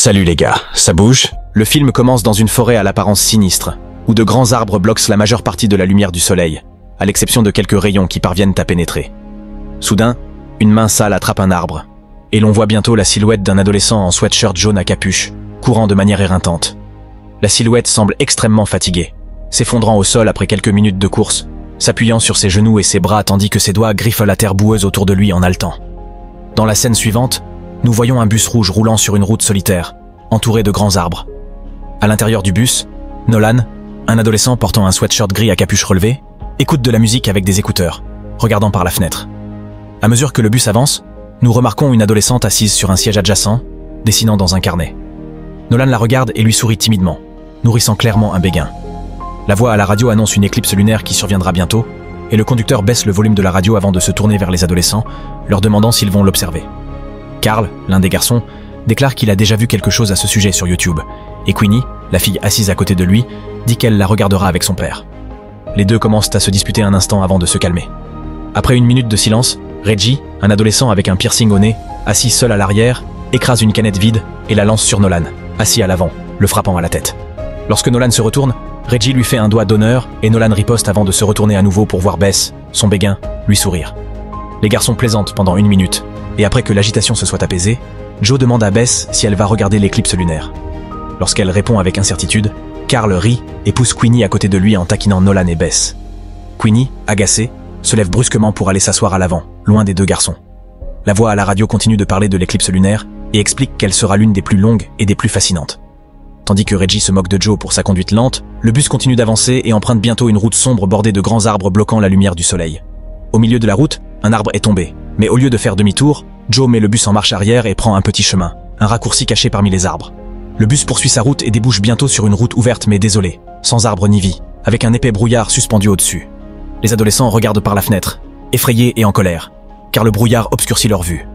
Salut les gars, ça bouge? Le film commence dans une forêt à l'apparence sinistre, où de grands arbres bloquent la majeure partie de la lumière du soleil, à l'exception de quelques rayons qui parviennent à pénétrer. Soudain, une main sale attrape un arbre, et l'on voit bientôt la silhouette d'un adolescent en sweatshirt jaune à capuche, courant de manière éreintante. La silhouette semble extrêmement fatiguée, s'effondrant au sol après quelques minutes de course, s'appuyant sur ses genoux et ses bras tandis que ses doigts griffent la terre boueuse autour de lui en haletant. Dans la scène suivante, nous voyons un bus rouge roulant sur une route solitaire, entouré de grands arbres. À l'intérieur du bus, Nolan, un adolescent portant un sweatshirt gris à capuche relevée, écoute de la musique avec des écouteurs, regardant par la fenêtre. À mesure que le bus avance, nous remarquons une adolescente assise sur un siège adjacent, dessinant dans un carnet. Nolan la regarde et lui sourit timidement, nourrissant clairement un béguin. La voix à la radio annonce une éclipse lunaire qui surviendra bientôt, et le conducteur baisse le volume de la radio avant de se tourner vers les adolescents, leur demandant s'ils vont l'observer. Carl, l'un des garçons, déclare qu'il a déjà vu quelque chose à ce sujet sur YouTube, et Queenie, la fille assise à côté de lui, dit qu'elle la regardera avec son père. Les deux commencent à se disputer un instant avant de se calmer. Après une minute de silence, Reggie, un adolescent avec un piercing au nez, assis seul à l'arrière, écrase une canette vide et la lance sur Nolan, assis à l'avant, le frappant à la tête. Lorsque Nolan se retourne, Reggie lui fait un doigt d'honneur et Nolan riposte avant de se retourner à nouveau pour voir Bess, son béguin, lui sourire. Les garçons plaisantent pendant une minute, et après que l'agitation se soit apaisée, Joe demande à Bess si elle va regarder l'éclipse lunaire. Lorsqu'elle répond avec incertitude, Carl rit et pousse Queenie à côté de lui en taquinant Nolan et Bess. Queenie, agacée, se lève brusquement pour aller s'asseoir à l'avant, loin des deux garçons. La voix à la radio continue de parler de l'éclipse lunaire et explique qu'elle sera l'une des plus longues et des plus fascinantes. Tandis que Reggie se moque de Joe pour sa conduite lente, le bus continue d'avancer et emprunte bientôt une route sombre bordée de grands arbres bloquant la lumière du soleil. Au milieu de la route, un arbre est tombé, mais au lieu de faire demi-tour, Joe met le bus en marche arrière et prend un petit chemin, un raccourci caché parmi les arbres. Le bus poursuit sa route et débouche bientôt sur une route ouverte mais désolée, sans arbre ni vie, avec un épais brouillard suspendu au-dessus. Les adolescents regardent par la fenêtre, effrayés et en colère, car le brouillard obscurcit leur vue.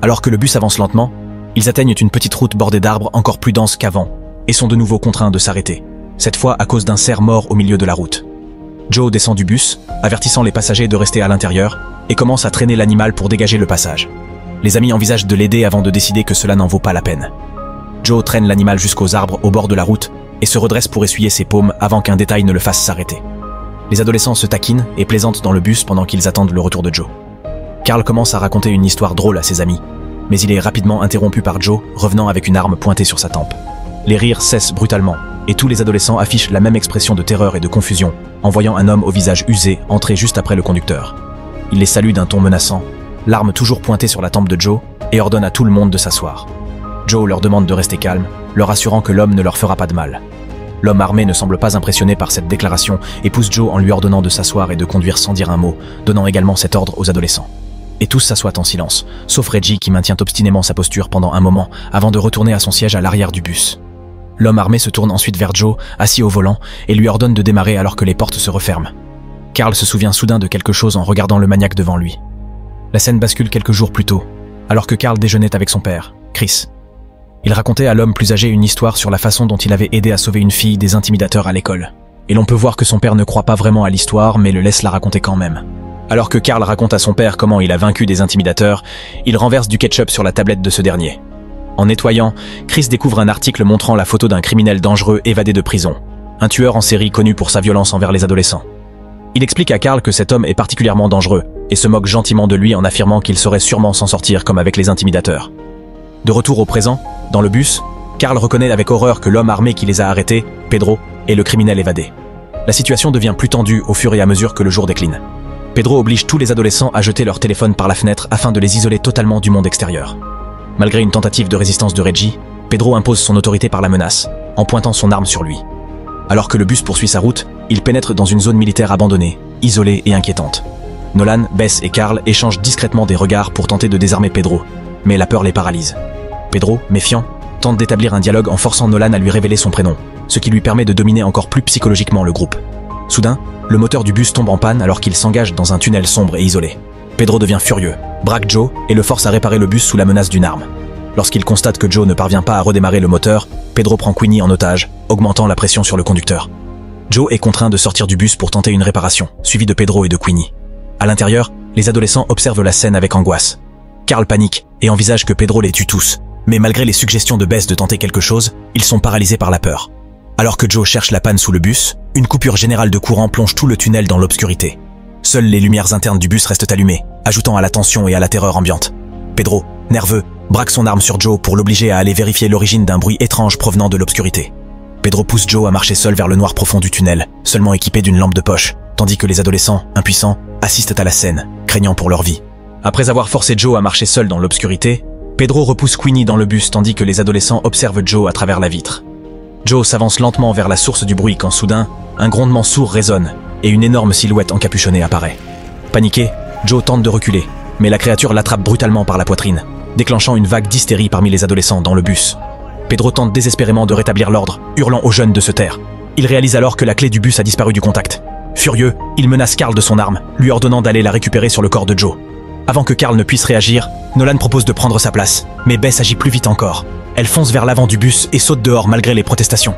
Alors que le bus avance lentement, ils atteignent une petite route bordée d'arbres encore plus denses qu'avant, et sont de nouveau contraints de s'arrêter, cette fois à cause d'un cerf mort au milieu de la route. Joe descend du bus, avertissant les passagers de rester à l'intérieur, et commence à traîner l'animal pour dégager le passage. Les amis envisagent de l'aider avant de décider que cela n'en vaut pas la peine. Joe traîne l'animal jusqu'aux arbres au bord de la route et se redresse pour essuyer ses paumes avant qu'un détail ne le fasse s'arrêter. Les adolescents se taquinent et plaisantent dans le bus pendant qu'ils attendent le retour de Joe. Carl commence à raconter une histoire drôle à ses amis, mais il est rapidement interrompu par Joe, revenant avec une arme pointée sur sa tempe. Les rires cessent brutalement, et tous les adolescents affichent la même expression de terreur et de confusion, en voyant un homme au visage usé entrer juste après le conducteur. Il les salue d'un ton menaçant, l'arme toujours pointée sur la tempe de Joe, et ordonne à tout le monde de s'asseoir. Joe leur demande de rester calme, leur assurant que l'homme ne leur fera pas de mal. L'homme armé ne semble pas impressionné par cette déclaration et pousse Joe en lui ordonnant de s'asseoir et de conduire sans dire un mot, donnant également cet ordre aux adolescents. Et tous s'assoient en silence, sauf Reggie qui maintient obstinément sa posture pendant un moment avant de retourner à son siège à l'arrière du bus. L'homme armé se tourne ensuite vers Joe, assis au volant, et lui ordonne de démarrer alors que les portes se referment. Carl se souvient soudain de quelque chose en regardant le maniaque devant lui. La scène bascule quelques jours plus tôt, alors que Carl déjeunait avec son père, Chris. Il racontait à l'homme plus âgé une histoire sur la façon dont il avait aidé à sauver une fille des intimidateurs à l'école. Et l'on peut voir que son père ne croit pas vraiment à l'histoire, mais le laisse la raconter quand même. Alors que Carl raconte à son père comment il a vaincu des intimidateurs, il renverse du ketchup sur la tablette de ce dernier. En nettoyant, Chris découvre un article montrant la photo d'un criminel dangereux évadé de prison, un tueur en série connu pour sa violence envers les adolescents. Il explique à Carl que cet homme est particulièrement dangereux et se moque gentiment de lui en affirmant qu'il saurait sûrement s'en sortir comme avec les intimidateurs. De retour au présent, dans le bus, Carl reconnaît avec horreur que l'homme armé qui les a arrêtés, Pedro, est le criminel évadé. La situation devient plus tendue au fur et à mesure que le jour décline. Pedro oblige tous les adolescents à jeter leur téléphone par la fenêtre afin de les isoler totalement du monde extérieur. Malgré une tentative de résistance de Reggie, Pedro impose son autorité par la menace, en pointant son arme sur lui. Alors que le bus poursuit sa route, il pénètre dans une zone militaire abandonnée, isolée et inquiétante. Nolan, Bess et Carl échangent discrètement des regards pour tenter de désarmer Pedro, mais la peur les paralyse. Pedro, méfiant, tente d'établir un dialogue en forçant Nolan à lui révéler son prénom, ce qui lui permet de dominer encore plus psychologiquement le groupe. Soudain, le moteur du bus tombe en panne alors qu'il s'engage dans un tunnel sombre et isolé. Pedro devient furieux, braque Joe et le force à réparer le bus sous la menace d'une arme. Lorsqu'il constate que Joe ne parvient pas à redémarrer le moteur, Pedro prend Queenie en otage, augmentant la pression sur le conducteur. Joe est contraint de sortir du bus pour tenter une réparation, suivi de Pedro et de Queenie. À l'intérieur, les adolescents observent la scène avec angoisse. Carl panique et envisage que Pedro les tue tous, Mais malgré les suggestions de Bess de tenter quelque chose, ils sont paralysés par la peur. Alors que Joe cherche la panne sous le bus, une coupure générale de courant plonge tout le tunnel dans l'obscurité. Seules les lumières internes du bus restent allumées, ajoutant à la tension et à la terreur ambiante. Pedro, nerveux, braque son arme sur Joe pour l'obliger à aller vérifier l'origine d'un bruit étrange provenant de l'obscurité. Pedro pousse Joe à marcher seul vers le noir profond du tunnel, seulement équipé d'une lampe de poche, tandis que les adolescents, impuissants, assistent à la scène, craignant pour leur vie. Après avoir forcé Joe à marcher seul dans l'obscurité, Pedro repousse Queenie dans le bus tandis que les adolescents observent Joe à travers la vitre. Joe s'avance lentement vers la source du bruit quand soudain, un grondement sourd résonne et une énorme silhouette encapuchonnée apparaît. Paniqué, Joe tente de reculer, mais la créature l'attrape brutalement par la poitrine, déclenchant une vague d'hystérie parmi les adolescents dans le bus. Pedro tente désespérément de rétablir l'ordre, hurlant aux jeunes de se taire. Il réalise alors que la clé du bus a disparu du contact. Furieux, il menace Carl de son arme, lui ordonnant d'aller la récupérer sur le corps de Joe. Avant que Carl ne puisse réagir, Nolan propose de prendre sa place, mais Bess agit plus vite encore. Elle fonce vers l'avant du bus et saute dehors malgré les protestations.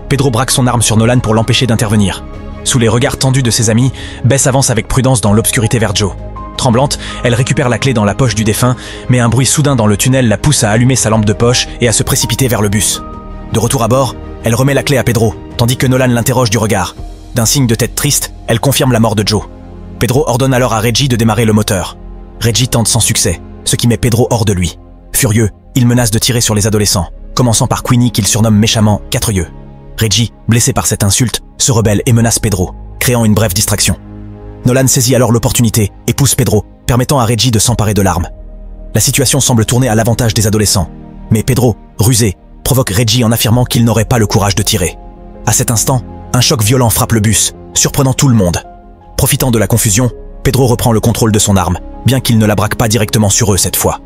Pedro braque son arme sur Nolan pour l'empêcher d'intervenir. Sous les regards tendus de ses amis, Bess avance avec prudence dans l'obscurité vers Joe. Tremblante, elle récupère la clé dans la poche du défunt, mais un bruit soudain dans le tunnel la pousse à allumer sa lampe de poche et à se précipiter vers le bus. De retour à bord, elle remet la clé à Pedro, tandis que Nolan l'interroge du regard. D'un signe de tête triste, elle confirme la mort de Joe. Pedro ordonne alors à Reggie de démarrer le moteur. Reggie tente sans succès, ce qui met Pedro hors de lui. Furieux, il menace de tirer sur les adolescents, commençant par Queenie qu'il surnomme méchamment « 4 yeux ». Reggie, blessé par cette insulte, se rebelle et menace Pedro, créant une brève distraction. Nolan saisit alors l'opportunité et pousse Pedro, permettant à Reggie de s'emparer de l'arme. La situation semble tourner à l'avantage des adolescents, mais Pedro, rusé, provoque Reggie en affirmant qu'il n'aurait pas le courage de tirer. À cet instant, un choc violent frappe le bus, surprenant tout le monde. Profitant de la confusion, Pedro reprend le contrôle de son arme, bien qu'il ne la braque pas directement sur eux cette fois.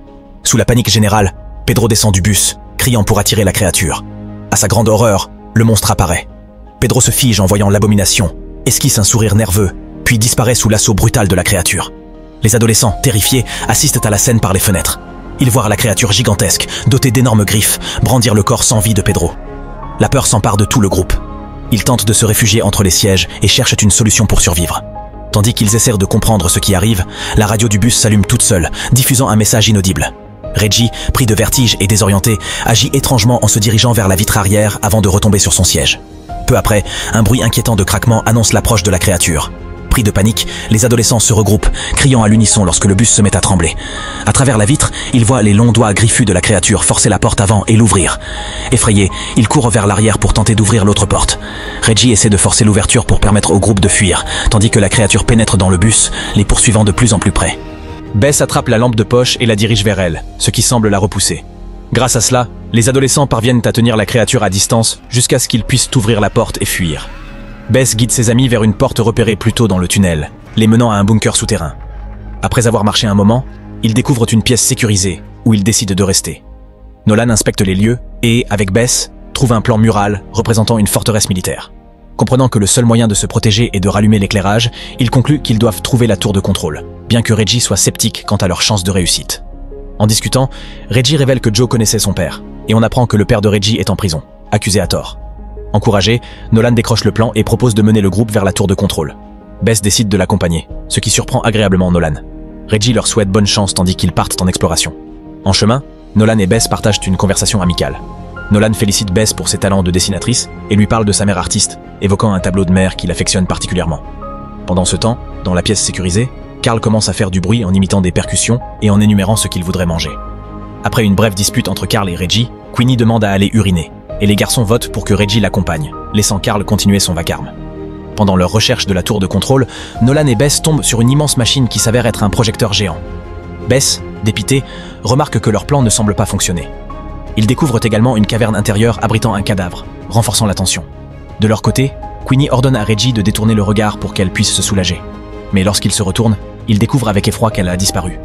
Sous la panique générale, Pedro descend du bus, criant pour attirer la créature. À sa grande horreur, le monstre apparaît. Pedro se fige en voyant l'abomination, esquisse un sourire nerveux, puis disparaît sous l'assaut brutal de la créature. Les adolescents, terrifiés, assistent à la scène par les fenêtres. Ils voient la créature gigantesque, dotée d'énormes griffes, brandir le corps sans vie de Pedro. La peur s'empare de tout le groupe. Ils tentent de se réfugier entre les sièges et cherchent une solution pour survivre. Tandis qu'ils essaient de comprendre ce qui arrive, la radio du bus s'allume toute seule, diffusant un message inaudible. Reggie, pris de vertige et désorienté, agit étrangement en se dirigeant vers la vitre arrière avant de retomber sur son siège. Peu après, un bruit inquiétant de craquement annonce l'approche de la créature. Pris de panique, les adolescents se regroupent, criant à l'unisson lorsque le bus se met à trembler. À travers la vitre, ils voient les longs doigts griffus de la créature forcer la porte avant et l'ouvrir. Effrayés, ils courent vers l'arrière pour tenter d'ouvrir l'autre porte. Reggie essaie de forcer l'ouverture pour permettre au groupe de fuir, tandis que la créature pénètre dans le bus, les poursuivant de plus en plus près. Bess attrape la lampe de poche et la dirige vers elle, ce qui semble la repousser. Grâce à cela, les adolescents parviennent à tenir la créature à distance jusqu'à ce qu'ils puissent ouvrir la porte et fuir. Bess guide ses amis vers une porte repérée plus tôt dans le tunnel, les menant à un bunker souterrain. Après avoir marché un moment, ils découvrent une pièce sécurisée, où ils décident de rester. Nolan inspecte les lieux et, avec Bess, trouve un plan mural représentant une forteresse militaire. Comprenant que le seul moyen de se protéger est de rallumer l'éclairage, il conclut qu'ils doivent trouver la tour de contrôle, bien que Reggie soit sceptique quant à leurs chances de réussite. En discutant, Reggie révèle que Joe connaissait son père, et on apprend que le père de Reggie est en prison, accusé à tort. Encouragé, Nolan décroche le plan et propose de mener le groupe vers la tour de contrôle. Bess décide de l'accompagner, ce qui surprend agréablement Nolan. Reggie leur souhaite bonne chance tandis qu'ils partent en exploration. En chemin, Nolan et Bess partagent une conversation amicale. Nolan félicite Bess pour ses talents de dessinatrice et lui parle de sa mère artiste, évoquant un tableau de mer qu'il affectionne particulièrement. Pendant ce temps, dans la pièce sécurisée, Carl commence à faire du bruit en imitant des percussions et en énumérant ce qu'il voudrait manger. Après une brève dispute entre Carl et Reggie, Queenie demande à aller uriner, et les garçons votent pour que Reggie l'accompagne, laissant Carl continuer son vacarme. Pendant leur recherche de la tour de contrôle, Nolan et Bess tombent sur une immense machine qui s'avère être un projecteur géant. Bess, dépité, remarque que leur plan ne semble pas fonctionner. Ils découvrent également une caverne intérieure abritant un cadavre, renforçant la tension. De leur côté, Queenie ordonne à Reggie de détourner le regard pour qu'elle puisse se soulager. Mais lorsqu'il se retourne, il découvre avec effroi qu'elle a disparu.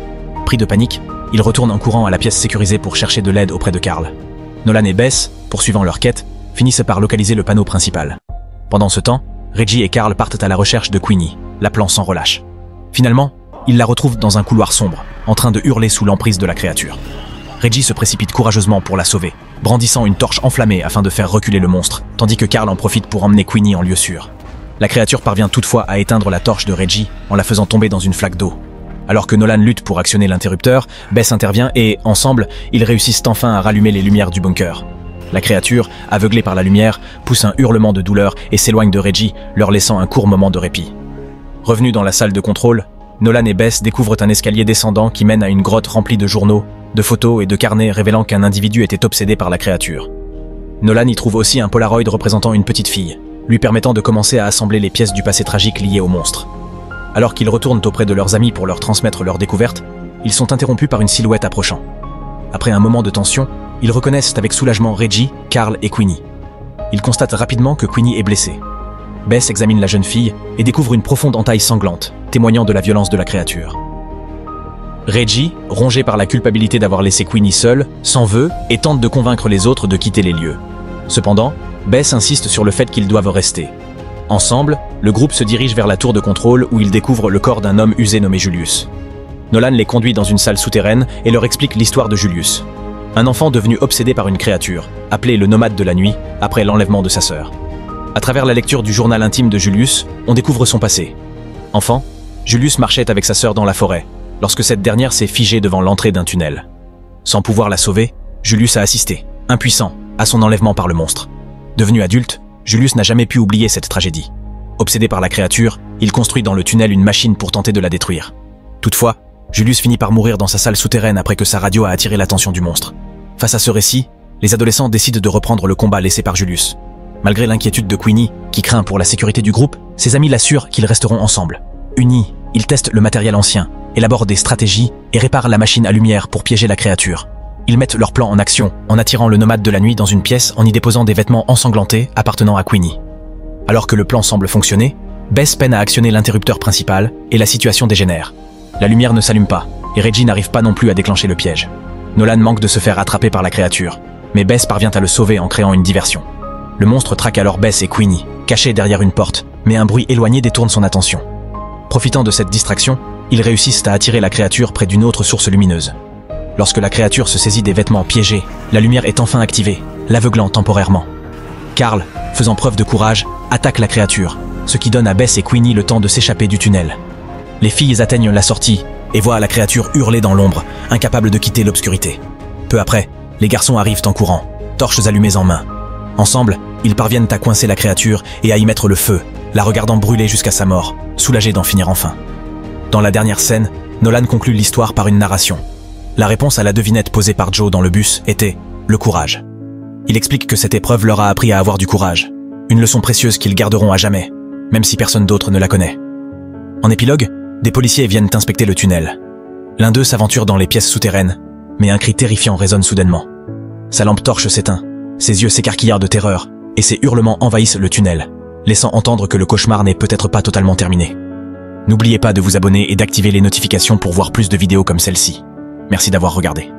Pris de panique, il retourne en courant à la pièce sécurisée pour chercher de l'aide auprès de Carl. Nolan et Bess, poursuivant leur quête, finissent par localiser le panneau principal. Pendant ce temps, Reggie et Carl partent à la recherche de Queenie, l'appelant sans relâche. Finalement, ils la retrouvent dans un couloir sombre, en train de hurler sous l'emprise de la créature. Reggie se précipite courageusement pour la sauver, brandissant une torche enflammée afin de faire reculer le monstre, tandis que Carl en profite pour emmener Queenie en lieu sûr. La créature parvient toutefois à éteindre la torche de Reggie en la faisant tomber dans une flaque d'eau. Alors que Nolan lutte pour actionner l'interrupteur, Bess intervient et, ensemble, ils réussissent enfin à rallumer les lumières du bunker. La créature, aveuglée par la lumière, pousse un hurlement de douleur et s'éloigne de Reggie, leur laissant un court moment de répit. Revenus dans la salle de contrôle, Nolan et Bess découvrent un escalier descendant qui mène à une grotte remplie de journaux, de photos et de carnets révélant qu'un individu était obsédé par la créature. Nolan y trouve aussi un Polaroid représentant une petite fille, lui permettant de commencer à assembler les pièces du passé tragique liées au monstre. Alors qu'ils retournent auprès de leurs amis pour leur transmettre leur découverte, ils sont interrompus par une silhouette approchant. Après un moment de tension, ils reconnaissent avec soulagement Reggie, Carl et Queenie. Ils constatent rapidement que Queenie est blessée. Bess examine la jeune fille et découvre une profonde entaille sanglante, témoignant de la violence de la créature. Reggie, rongé par la culpabilité d'avoir laissé Queenie seule, s'en veut et tente de convaincre les autres de quitter les lieux. Cependant, Bess insiste sur le fait qu'ils doivent rester. Ensemble, le groupe se dirige vers la tour de contrôle où ils découvrent le corps d'un homme usé nommé Julius. Nolan les conduit dans une salle souterraine et leur explique l'histoire de Julius. Un enfant devenu obsédé par une créature, appelé le nomade de la nuit, après l'enlèvement de sa sœur. À travers la lecture du journal intime de Julius, on découvre son passé. Enfant, Julius marchait avec sa sœur dans la forêt, lorsque cette dernière s'est figée devant l'entrée d'un tunnel. Sans pouvoir la sauver, Julius a assisté, impuissant, à son enlèvement par le monstre. Devenu adulte, Julius n'a jamais pu oublier cette tragédie. Obsédé par la créature, il construit dans le tunnel une machine pour tenter de la détruire. Toutefois, Julius finit par mourir dans sa salle souterraine après que sa radio a attiré l'attention du monstre. Face à ce récit, les adolescents décident de reprendre le combat laissé par Julius. Malgré l'inquiétude de Queenie, qui craint pour la sécurité du groupe, ses amis l'assurent qu'ils resteront ensemble. Unis, ils testent le matériel ancien, élaborent des stratégies et réparent la machine à lumière pour piéger la créature. Ils mettent leur plan en action en attirant le nomade de la nuit dans une pièce en y déposant des vêtements ensanglantés appartenant à Queenie. Alors que le plan semble fonctionner, Bess peine à actionner l'interrupteur principal et la situation dégénère. La lumière ne s'allume pas et Reggie n'arrive pas non plus à déclencher le piège. Nolan manque de se faire attraper par la créature, mais Bess parvient à le sauver en créant une diversion. Le monstre traque alors Bess et Queenie, cachés derrière une porte, mais un bruit éloigné détourne son attention. Profitant de cette distraction, ils réussissent à attirer la créature près d'une autre source lumineuse. Lorsque la créature se saisit des vêtements piégés, la lumière est enfin activée, l'aveuglant temporairement. Carl, faisant preuve de courage, attaque la créature, ce qui donne à Bess et Queenie le temps de s'échapper du tunnel. Les filles atteignent la sortie et voient la créature hurler dans l'ombre, incapable de quitter l'obscurité. Peu après, les garçons arrivent en courant, torches allumées en main. Ensemble, ils parviennent à coincer la créature et à y mettre le feu, la regardant brûler jusqu'à sa mort, soulagés d'en finir enfin. Dans la dernière scène, Nolan conclut l'histoire par une narration. La réponse à la devinette posée par Joe dans le bus était « le courage ». Il explique que cette épreuve leur a appris à avoir du courage, une leçon précieuse qu'ils garderont à jamais, même si personne d'autre ne la connaît. En épilogue, des policiers viennent inspecter le tunnel. L'un d'eux s'aventure dans les pièces souterraines, mais un cri terrifiant résonne soudainement. Sa lampe torche s'éteint, ses yeux s'écarquillèrent de terreur, et ses hurlements envahissent le tunnel, laissant entendre que le cauchemar n'est peut-être pas totalement terminé. N'oubliez pas de vous abonner et d'activer les notifications pour voir plus de vidéos comme celle-ci. Merci d'avoir regardé.